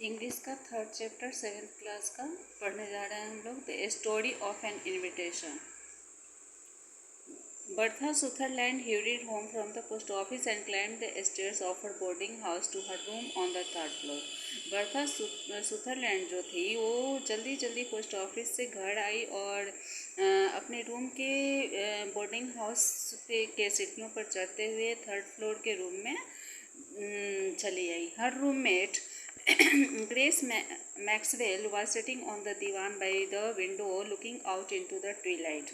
English का third chapter 7th class का पढ़ने जा रहे हैं हम लोग। The story of N invitation. Bertha Sutherland hurried home from the post office and climbed the stairs of her boarding house to her room on the third floor. Bertha Sutherland जो थी वो जल्दी जल्दी पोस्ट ऑफिस से घर आई और अपने room के बोर्डिंग हाउस के सीढ़ियों पर चढ़ते हुए थर्ड फ्लोर के रूम में चली आई। हर roommate Grace Maxwell was sitting on the divan by the window looking out into the twilight.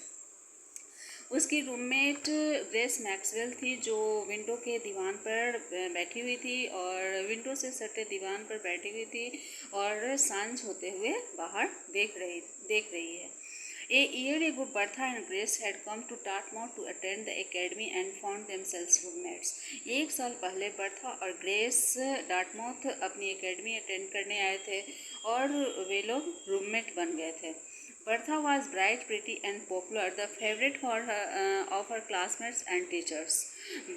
उसकी रूममेट ग्रेस मैक्सवेल थी जो विंडो के दीवान पर बैठी हुई थी और विंडो से सटे दीवान पर बैठी हुई थी और सांझ होते हुए बाहर देख रही है। A year ago, Bertha and Grace had come to Dartmouth to attend the academy and found themselves roommates. एक साल पहले बर्था और ग्रेस डार्टमाउथ अपनी एकेडमी अटेंड करने आए थे और वे लोग रूममेट बन गए थे। Bertha was bright, pretty and popular, the favorite of her classmates and teachers.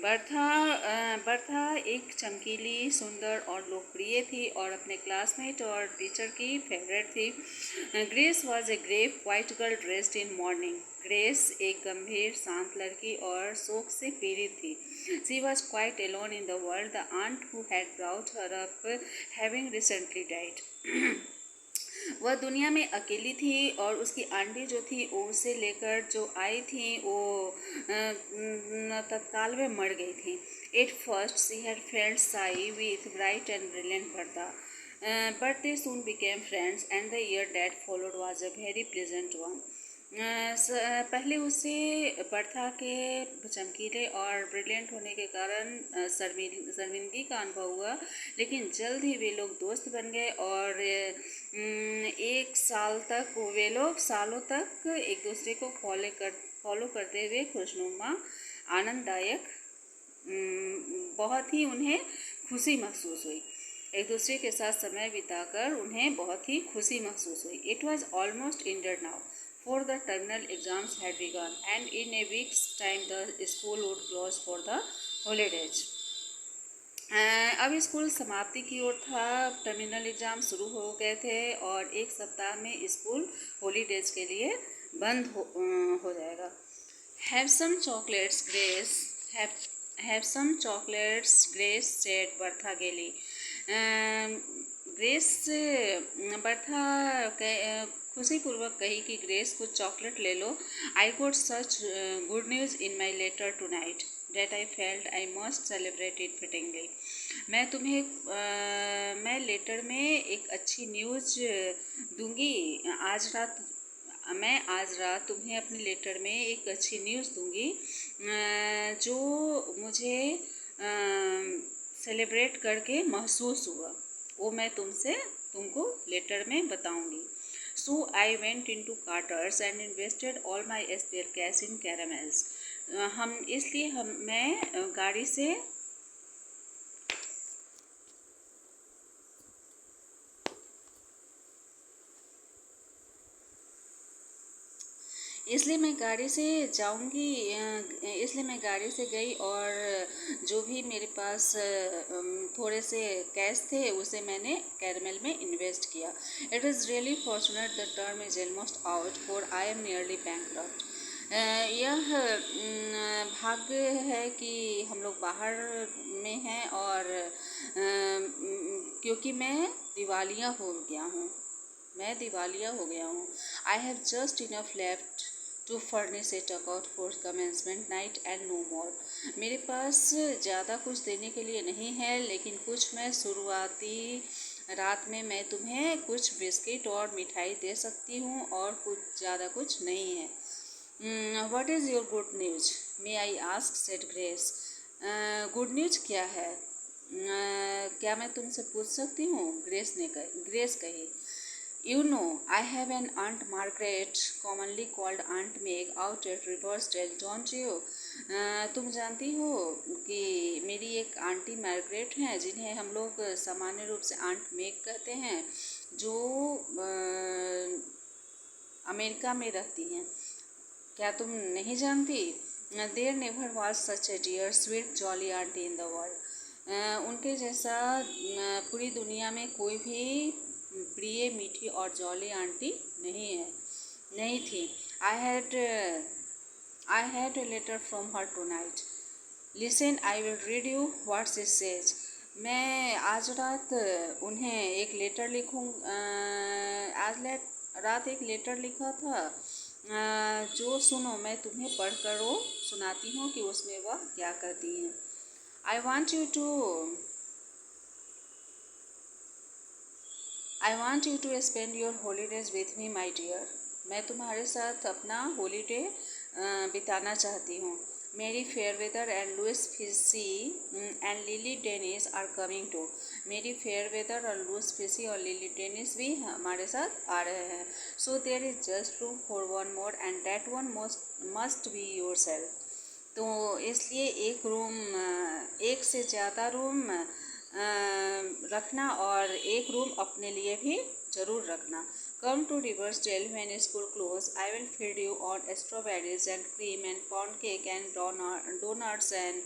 Bertha एक चमकीली, सुंदर और लोकप्रिय थी और अपने क्लासमेट और टीचर की फेवरेट थी। Grace was a grave, white girl dressed in mourning. Grace एक गंभीर, शांत लड़की और शोक से पीड़ित थी। She was quite alone in the world. The aunt who had brought her up having recently died. वह दुनिया में अकेली थी और उसकी आंटी जो थी उसे लेकर जो आई थी वो तत्काल में मर गई थी। At first she had felt shy with bright and brilliant Bertha, but they soon became friends and the year that followed was a very pleasant one. पहले उसे बर्था के चमकीले और ब्रिलियंट होने के कारण शर्मिंदगी का अनुभव हुआ, लेकिन जल्द ही वे लोग दोस्त बन गए और एक साल तक वे लोग सालों तक एक दूसरे को फॉलो करते हुए खुशनुमा, आनंददायक, बहुत ही उन्हें खुशी महसूस हुई। एक दूसरे के साथ समय बिताकर उन्हें बहुत ही खुशी महसूस हुई। It was almost ended now, for the terminal exams had begun, and in a week's time the school would close for the holidays. अब स्कूल समाप्ति की ओर था, टर्मिनल एग्ज़ाम शुरू हो गए थे और एक सप्ताह में स्कूल हॉलीडेज के लिए बंद हो जाएगा। Have some chocolates, Grace. Have some chocolates, Grace said Bertha gaily. Grace Bertha खुशीपूर्वक कही कि ग्रेस कुछ चॉकलेट ले लो। I got such good news in my letter tonight that I felt I must celebrate it fittingly. मैं letter में एक अच्छी न्यूज़ दूंगी मैं आज रात तुम्हें अपने लेटर में एक अच्छी न्यूज़ दूंगी जो मुझे सेलिब्रेट करके महसूस हुआ, वो मैं तुमको लेटर में बताऊंगी। So I went into Carter's and invested all my spare cash in caramels. मैं गाड़ी से इसलिए मैं गाड़ी से गई और जो भी मेरे पास थोड़े से कैश थे उसे मैंने कैरमेल में इन्वेस्ट किया। It is really fortunate the term is almost out for I am nearly bankrupt. यह भाग्य है कि हम लोग बाहर में हैं और क्योंकि मैं दिवालिया हो गया हूँ। I have just enough left to furnish a tuckout for commencement night and no more. मेरे पास ज़्यादा कुछ देने के लिए नहीं है, लेकिन कुछ मैं शुरुआती रात में मैं तुम्हें कुछ बिस्किट और मिठाई दे सकती हूँ और कुछ ज़्यादा कुछ नहीं है। What is your good news may I ask said grace. Good news क्या है, क्या मैं तुमसे पूछ सकती हूँ? ग्रेस कही। You know, I have an Aunt Margaret, commonly called Aunt Meg, out at Riversdale, don't you? तुम जानती हो कि मेरी एक आंटी मार्गरेट हैं जिन्हें हम लोग सामान्य रूप से आंट मेग कहते हैं, जो अमेरिका में रहती हैं। क्या तुम नहीं जानती? There never was such a dear, sweet, jolly auntie in the world. उनके जैसा पूरी दुनिया में कोई भी प्रिय, मीठी और जॉली आंटी नहीं थी। I had a letter from her tonight. Listen, I will read you what she says. मैं आज रात उन्हें एक लेटर लिखूँ। रात एक लेटर लिखा था, जो सुनो, मैं तुम्हें पढ़ कर वो सुनाती हूँ कि उसमें वह क्या कहती हैं। I want you to I want you to spend your holidays with me, my dear. मैं तुम्हारे साथ अपना हॉलीडे बिताना चाहती हूँ। Mary Fairweather and Louise Fishy and Lily Dennis are coming too. Mary Fairweather और लुइस फिशी और Lily Dennis भी हमारे साथ आ रहे हैं। So there is just room for one more and that one must be yourself. तो इसलिए एक से ज़्यादा रूम रखना और एक रूम अपने लिए भी ज़रूर रखना। Come to Riversdale when school close. I will feed you on strawberries and cream and pound cake and doughnuts and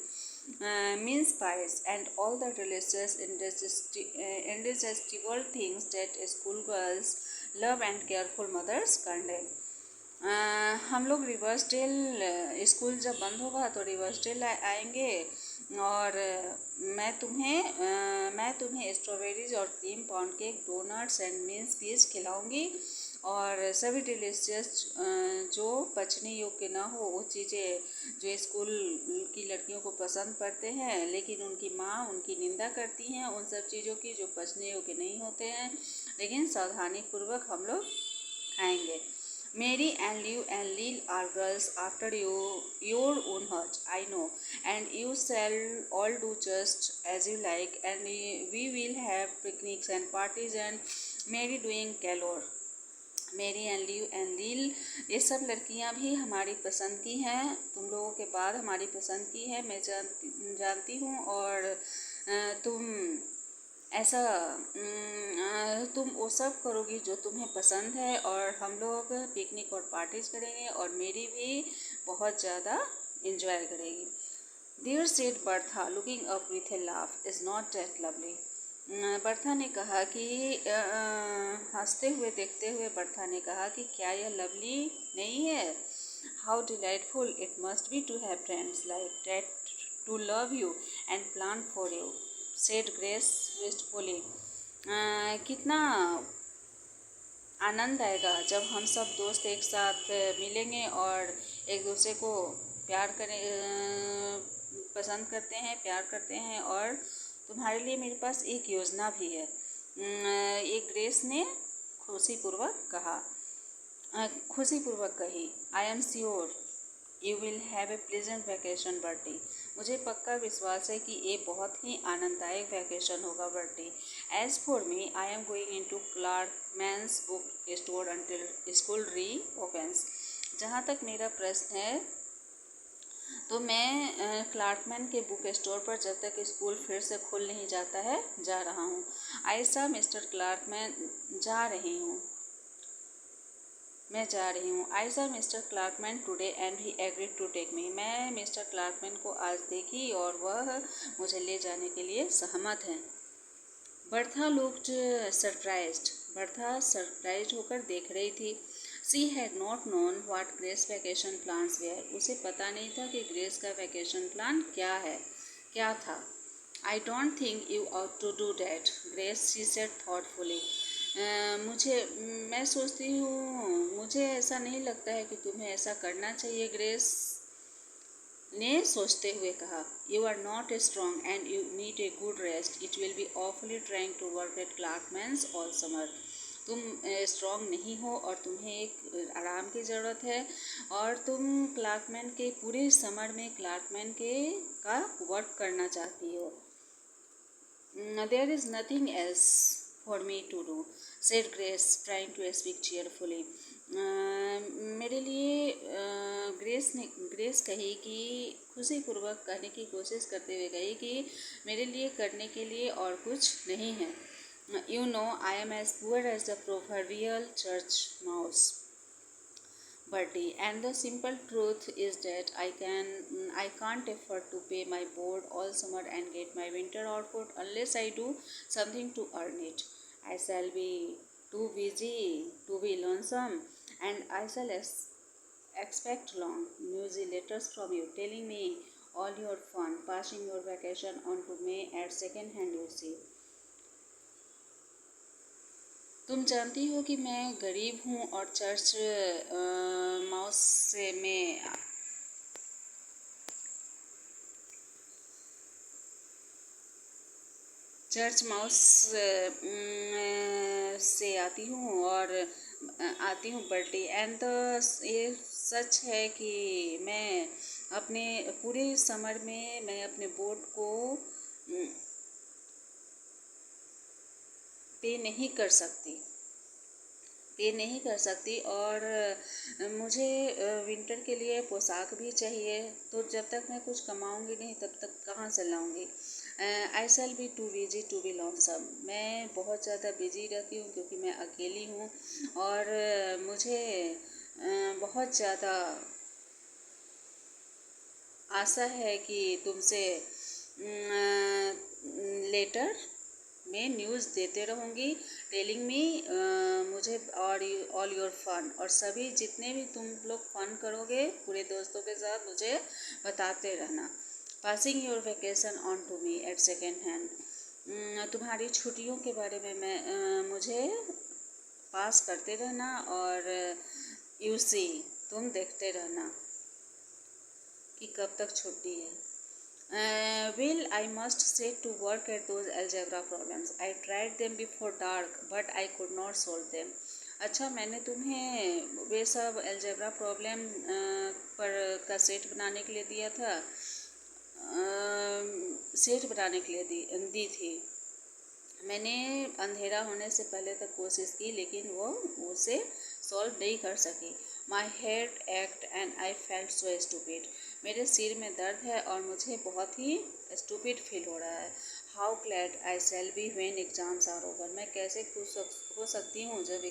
mince pies and all the delicious indigestible things that schoolgirls love and careful mothers condemn. हम लोग रिवर्सडेल school जब बंद होगा तो रिवर्सडेल आएंगे और मैं तुम्हें स्ट्रॉबेरीज और cream pound cake, doughnuts and mince pies खिलाऊंगी और सभी डिलीशियस जो पचने योग्य ना हो वो चीज़ें जो स्कूल की लड़कियों को पसंद पड़ते हैं लेकिन उनकी माँ उनकी निंदा करती हैं, उन सब चीज़ों की जो पचने योग्य नहीं होते हैं, लेकिन सावधानीपूर्वक हम लोग खाएंगे। Mary and Liu and Lil are girls after your own heart, I know, and you shall all do just as you like, and we will have picnics and parties and Mary doing galore. मेरी and live and लील, ये सब लड़कियां भी हमारी पसंद की हैं, तुम लोगों के बाद हमारी पसंद की है, मैं जानती हूँ। और तुम ऐसा तुम वो सब करोगी जो तुम्हें पसंद है और हम लोग पिकनिक और पार्टीज करेंगे और मेरी भी बहुत ज़्यादा इंजॉय करेगी। Dear said Bertha looking up with a laugh, is not that lovely. Bertha ने कहा कि हंसते हुए देखते हुए बर्था ने कहा कि क्या यह लवली नहीं है। How delightful it must be to have friends like that to love you and plan for you, said Grace wistfully. कितना आनंद आएगा जब हम सब दोस्त एक साथ मिलेंगे और एक दूसरे को पसंद करते हैं, प्यार करते हैं और तुम्हारे लिए मेरे पास एक योजना भी है, एक ग्रेस ने खुशीपूर्वक कही। I am sure you will have a pleasant vacation Bertie. मुझे पक्का विश्वास है कि ये बहुत ही आनंददायक वैकेशन होगा Bertie. As for me, I am going in to Clarkman's book store until school reopens. जहाँ तक मेरा प्रश्न है तो मैं क्लार्कमैन के बुक स्टोर पर जब तक स्कूल फिर से खुल नहीं जाता है जा रहा हूँ। आयशा मिस्टर क्लार्कमैन मैं जा रही हूँ। I saw mister Clarkman today and he agreed to take me. मैं मिस्टर क्लार्कमैन को आज देखी और वह मुझे ले जाने के लिए सहमत हैं। Bertha looked surprised. Bertha surprised होकर देख रही थी। She had not known what Grace vacation plans were. उसे पता नहीं था कि ग्रेस का वैकेशन प्लान क्या था। I don't think you ought to do that Grace, she said thoughtfully. मैं सोचती हूँ, मुझे ऐसा नहीं लगता है कि तुम्हें ऐसा करना चाहिए, ग्रेस ने सोचते हुए कहा। You are not strong and you need a good rest. It will be awfully trying to work at Clarkman's all summer. तुम स्ट्रॉन्ग नहीं हो और तुम्हें एक आराम की ज़रूरत है और तुम क्लार्कमैन के पूरे समर में क्लार्कमैन का वर्क करना चाहती हो। There is nothing else for me to do, said Grace trying to speak cheerfully. मेरे लिए ग्रेस कही कि खुशीपूर्वक कहने की कोशिश करते हुए कही कि मेरे लिए करने के लिए और कुछ नहीं है। You know I am as poor as the proverbial church mouse. Bertie, and the simple truth is that I can't afford to pay my board all summer and get my winter outfit unless I do something to earn it. I shall be too busy to be lonesome, and I shall expect long newsy letters from you telling me all your fun, passing your vacation on to me at second hand you see. तुम जानती हो कि मैं गरीब हूँ और church mouse से मैं चर्च माउस से आती हूँ और आती हूँ बर्थडे एंड ये सच है कि मैं अपने पूरे समर में मैं अपने बोर्ड को पे नहीं कर सकती पे नहीं कर सकती और मुझे विंटर के लिए पोशाक भी चाहिए। तो जब तक मैं कुछ कमाऊंगी नहीं तब तक कहाँ से लाऊंगी। I shall be too busy to be lonesome. मैं बहुत ज़्यादा बिजी रहती हूँ क्योंकि मैं अकेली हूँ और मुझे बहुत ज़्यादा आशा है कि तुमसे लेटर में न्यूज़ देते रहूँगी टेलिंग मी मुझे और ऑल योर फन और सभी जितने भी तुम लोग फन करोगे पूरे दोस्तों के साथ मुझे बताते रहना। Passing your vacation on to me at second hand. तुम्हारी छुट्टियों के बारे में मैं मुझे पास करते रहना और यू सी तुम देखते रहना कि कब तक छुट्टी है। Well, I must say to work at those algebra problems. I tried them before dark, but I could not solve them. अच्छा, मैंने तुम्हें वे सब अलजेब्रा प्रॉब्लम पर का सेट बनाने के लिए दिया था, सेट बनाने के लिए दी थी। मैंने अंधेरा होने से पहले तक कोशिश की लेकिन वो उसे सॉल्व नहीं कर सकी। My head act and I felt so stupid. मेरे सिर में दर्द है और मुझे बहुत ही स्टूपिड फील हो रहा है। How glad I shall be when exams are over. मैं कैसे खुश हो सकती हूँ जब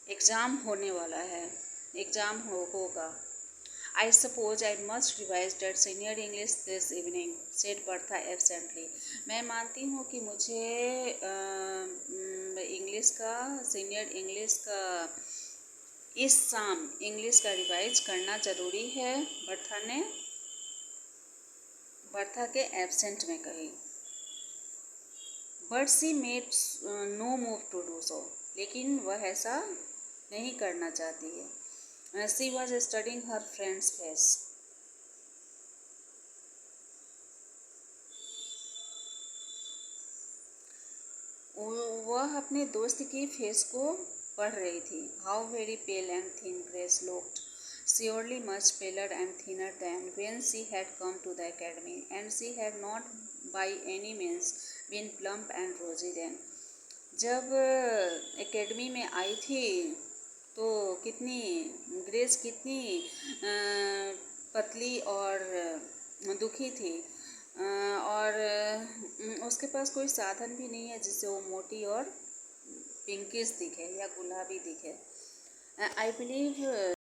एग्ज़ाम होने वाला है, होगा। I suppose I must revise that senior English this evening, said Bertha absently. मैं मानती हूँ कि मुझे इंग्लिश का सीनियर इंग्लिश का इस शाम इंग्लिश का रिवाइज करना ज़रूरी है, बर्था के एब्सेंट में कही। But she made no move to do so. लेकिन वह ऐसा नहीं करना चाहती है। She was studying her friend's face. वह अपने दोस्त की फेस को पढ़ रही थी। How very pale and thin Grace looked, surely much paler and thinner than when she had come to the academy and she had not by any means been plump and rosy then. जब academy में आई थी तो grace कितनी पतली और दुखी थी और उसके पास कोई साधन भी नहीं है जिससे वो मोटी और पिंकिश दिखे या गुलाबी दिखे। I believe